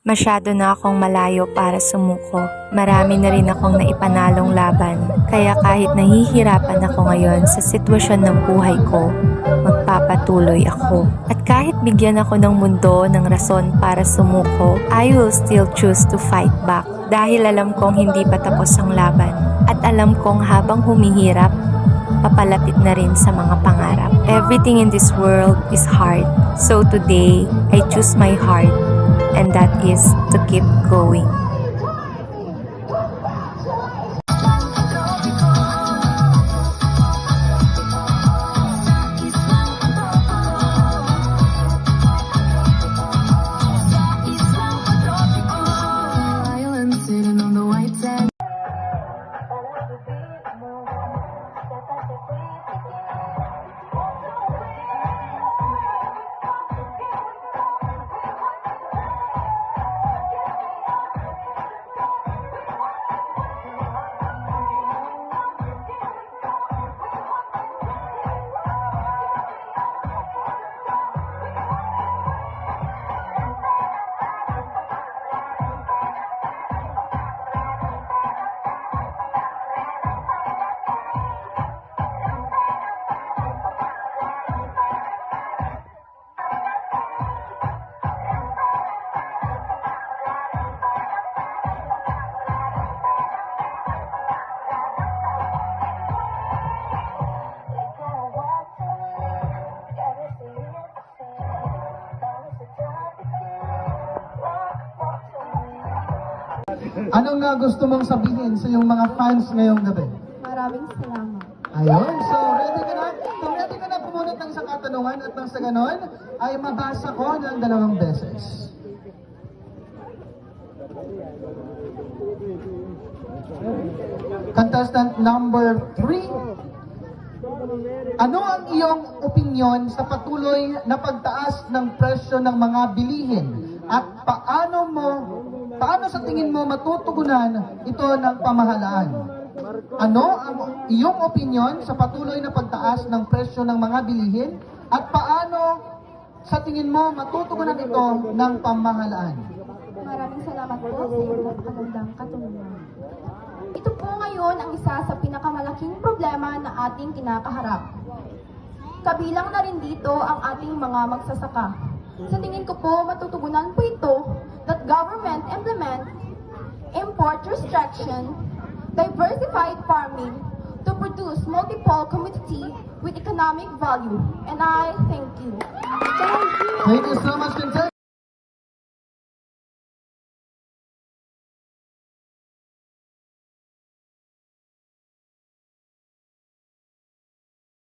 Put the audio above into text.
Masyado na akong malayo para sumuko. Marami na rin akong naipanalong laban. Kaya kahit nahihirapan ako ngayon sa sitwasyon ng buhay ko, magpapatuloy ako. At kahit bigyan ako ng mundo ng rason para sumuko, I will still choose to fight back. Dahil alam kong hindi pa tapos ang laban. At alam kong habang humihirap, papalapit na rin sa mga pangarap. Everything in this world is hard. So today, I choose my heart. And that is to keep going. Anong gusto mong sabihin sa iyong mga fans ngayong gabi? Maraming salamat. Ayun, so ready ka na? Kung ready ka na pumunot ng isang katanungan at nang sa ganon, ay mabasa ko ng 2 beses. Contestant number 3. Ano ang iyong opinyon sa patuloy na pagtaas ng presyo ng mga bilihin? At paano sa tingin mo matutugunan ito ng pamahalaan? Ano ang iyong opinyon sa patuloy na pagtaas ng presyo ng mga bilihin? At paano sa tingin mo matutugunan ito ng pamahalaan? Maraming salamat po sa iyong magandang katanungan. Ito po ngayon ang isa sa pinakamalaking problema na ating kinakaharap. Kabilang na rin dito ang ating mga magsasaka. Sa tingin ko po, matutugunan po ito that government implement import restriction, diversified farming to produce multiple commodity with economic value. And I thank you. Thank you so much, contestant.